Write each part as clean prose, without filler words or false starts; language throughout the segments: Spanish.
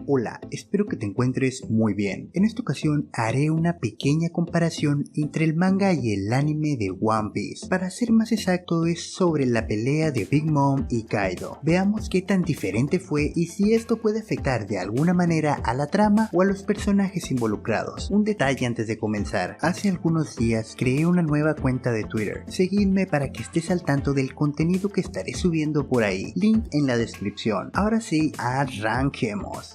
Hola, espero que te encuentres muy bien. En esta ocasión haré una pequeña comparación entre el manga y el anime de One Piece. Para ser más exacto, es sobre la pelea de Big Mom y Kaido. Veamos qué tan diferente fue y si esto puede afectar de alguna manera a la trama o a los personajes involucrados. Un detalle antes de comenzar: hace algunos días creé una nueva cuenta de Twitter. Seguidme para que estés al tanto del contenido que estaré subiendo por ahí. Link en la descripción. Ahora sí, arranquemos.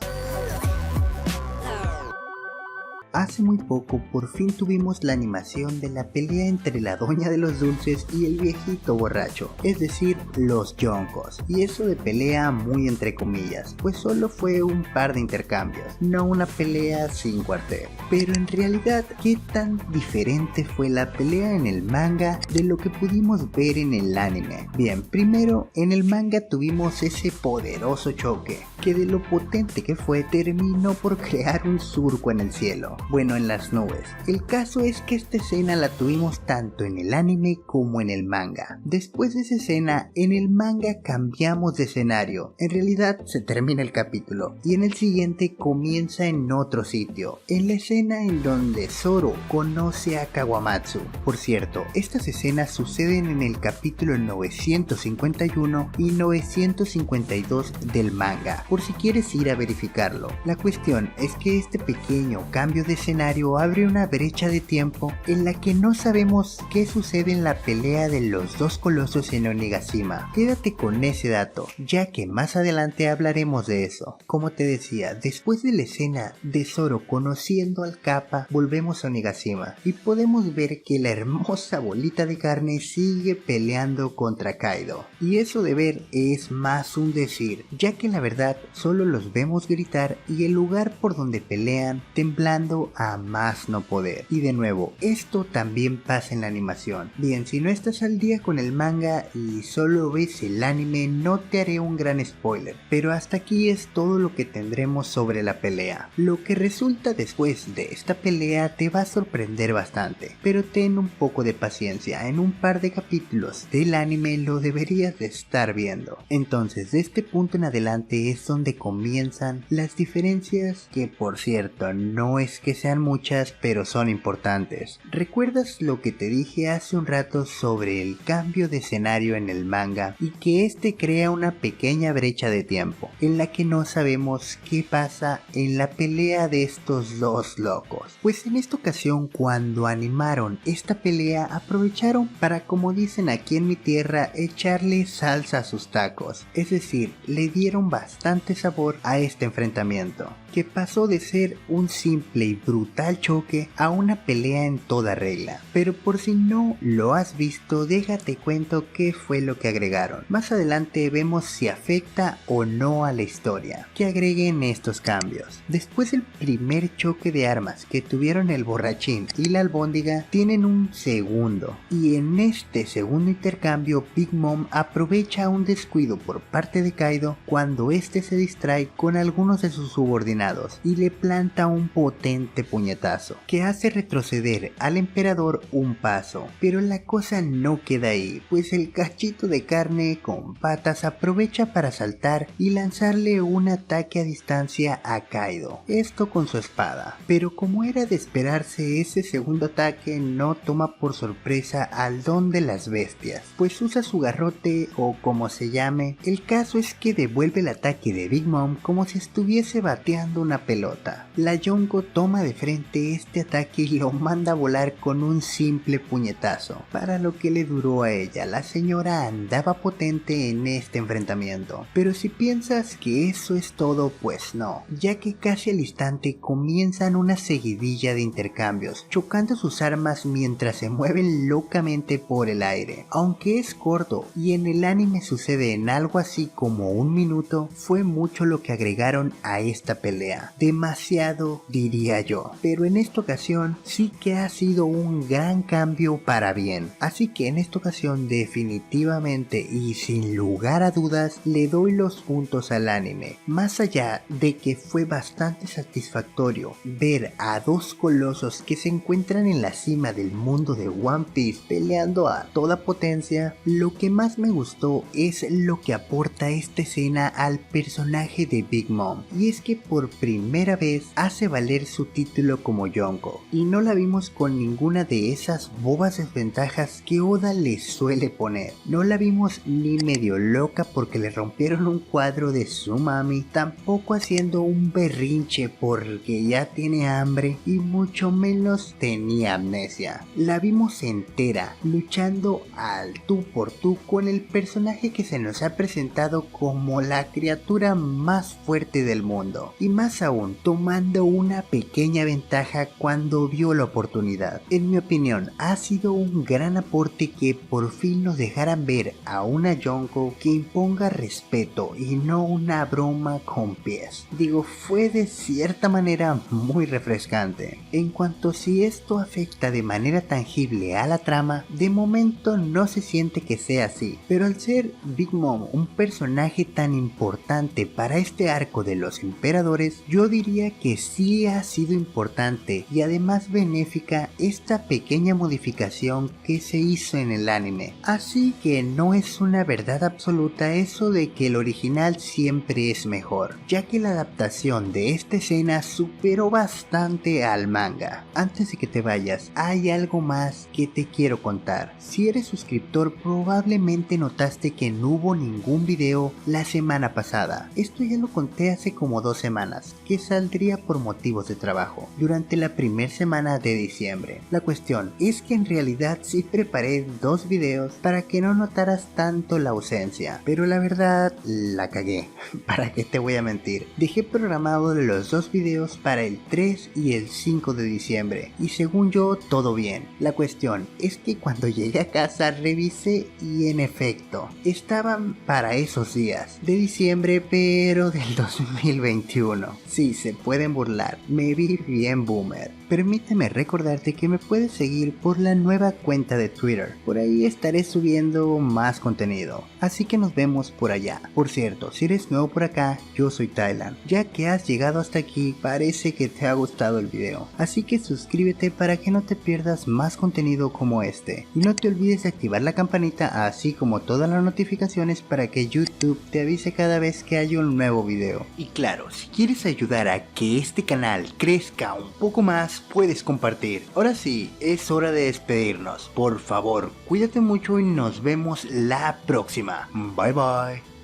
Hace muy poco por fin tuvimos la animación de la pelea entre la doña de los dulces y el viejito borracho, es decir, los Yonkos. Y eso de pelea muy entre comillas, pues solo fue un par de intercambios, no una pelea sin cuartel. Pero en realidad, ¿qué tan diferente fue la pelea en el manga de lo que pudimos ver en el anime? Bien, primero, en el manga tuvimos ese poderoso choque, que de lo potente que fue terminó por crear un surco en el cielo. Bueno, en las nubes. El caso es que esta escena la tuvimos tanto en el anime como en el manga. Después de esa escena, en el manga cambiamos de escenario. En realidad se termina el capítulo y en el siguiente comienza en otro sitio, en la escena en donde Zoro conoce a Kawamatsu. Por cierto, estas escenas suceden en el capítulo 951 y 952 del manga, por si quieres ir a verificarlo. La cuestión es que este pequeño cambio de escenario abre una brecha de tiempo en la que no sabemos qué sucede en la pelea de los dos colosos en Onigashima. Quédate con ese dato, ya que más adelante hablaremos de eso. Como te decía, después de la escena de Zoro conociendo al Kappa, volvemos a Onigashima y podemos ver que la hermosa bolita de carne sigue peleando contra Kaido. Y eso de ver es más un decir, ya que la verdad solo los vemos gritar y el lugar por donde pelean temblando a más no poder. Y de nuevo, esto también pasa en la animación. Bien, si no estás al día con el manga y solo ves el anime, no te haré un gran spoiler, pero hasta aquí es todo lo que tendremos sobre la pelea. Lo que resulta después de esta pelea te va a sorprender bastante, pero ten un poco de paciencia, en un par de capítulos del anime lo deberías de estar viendo. Entonces, de este punto en adelante es donde comienzan las diferencias, que por cierto no es que sean muchas, pero son importantes. ¿Recuerdas lo que te dije hace un rato sobre el cambio de escenario en el manga y que este crea una pequeña brecha de tiempo en la que no sabemos qué pasa en la pelea de estos dos locos? Pues en esta ocasión, cuando animaron esta pelea, aprovecharon para, como dicen aquí en mi tierra, echarle salsa a sus tacos, es decir, le dieron bastante sabor a este enfrentamiento, que pasó de ser un simple y brutal choque a una pelea en toda regla. Pero por si no lo has visto, déjate cuento qué fue lo que agregaron. Más adelante vemos si afecta o no a la historia que agreguen estos cambios. Después del primer choque de armas que tuvieron el borrachín y la albóndiga, tienen un segundo, y en este segundo intercambio Big Mom aprovecha un descuido por parte de Kaido cuando este se distrae con algunos de sus subordinados y le planta un potente puñetazo que hace retroceder al emperador un paso. Pero la cosa no queda ahí, pues el cachito de carne con patas aprovecha para saltar y lanzarle un ataque a distancia a Kaido, esto con su espada. Pero como era de esperarse, ese segundo ataque no toma por sorpresa al don de las bestias, pues usa su garrote o como se llame. El caso es que devuelve el ataque de Big Mom como si estuviese bateando una pelota. La Yonko toma de frente este ataque y lo manda a volar con un simple puñetazo, para lo que le duró a ella. La señora andaba potente en este enfrentamiento, pero si piensas que eso es todo, pues no, ya que casi al instante comienzan una seguidilla de intercambios, chocando sus armas mientras se mueven locamente por el aire. Aunque es corto y en el anime sucede en algo así como un minuto, fue mucho lo que agregaron a esta pelea, demasiado diría yo, pero en esta ocasión sí que ha sido un gran cambio para bien. Así que en esta ocasión definitivamente y sin lugar a dudas le doy los puntos al anime. Más allá de que fue bastante satisfactorio ver a dos colosos que se encuentran en la cima del mundo de One Piece peleando a toda potencia, lo que más me gustó es lo que aporta esta escena al personaje de Big Mom, y es que por primera vez hace valer su título como Yonko, y no la vimos con ninguna de esas bobas desventajas que Oda le suele poner. No la vimos ni medio loca porque le rompieron un cuadro de su mami, tampoco haciendo un berrinche porque ya tiene hambre, y mucho menos tenía amnesia. La vimos entera, luchando al tú por tú con el personaje que se nos ha presentado como la criatura más fuerte del mundo, y más aún tomando una pequeña ventaja cuando vio la oportunidad. En mi opinión ha sido un gran aporte que por fin nos dejaran ver a una Yonko que imponga respeto y no una broma con pies. Digo, fue de cierta manera muy refrescante. En cuanto si esto afecta de manera tangible a la trama, de momento no se siente que sea así, pero al ser Big Mom un personaje tan importante para este arco de los emperadores, yo diría que sí ha sido importante y además benéfica esta pequeña modificación que se hizo en el anime. Así que no es una verdad absoluta eso de que el original siempre es mejor, ya que la adaptación de esta escena superó bastante al manga. Antes de que te vayas, hay algo más que te quiero contar. Si eres suscriptor, probablemente notaste que no hubo ningún video la semana pasada. Esto ya lo conté hace como 2 semanas, que saldría por motivos de trabajo, durante la primera semana de diciembre. La cuestión es que en realidad sí preparé 2 videos para que no notaras tanto la ausencia, pero la verdad la cagué. ¿Para qué te voy a mentir? Dejé programado los 2 videos para el 3 y el 5 de diciembre, y según yo todo bien. La cuestión es que cuando llegué a casa revisé y en efecto estaban para esos días de diciembre, pero del 2021. Sí, se pueden burlar, me vi bien boomer. Permíteme recordarte que me puedes seguir por la nueva cuenta de Twitter, por ahí estaré subiendo más contenido, así que nos vemos por allá. Por cierto, si eres nuevo por acá, yo soy Thailand. Ya que has llegado hasta aquí, parece que te ha gustado el video, así que suscríbete para que no te pierdas más contenido como este, y no te olvides de activar la campanita así como todas las notificaciones para que YouTube te avise cada vez que haya un nuevo video. Y claro, si quieres ayudar a que este canal crezca un poco más, puedes compartir. Ahora sí, es hora de despedirnos. Por favor, cuídate mucho y nos vemos la próxima. Bye bye.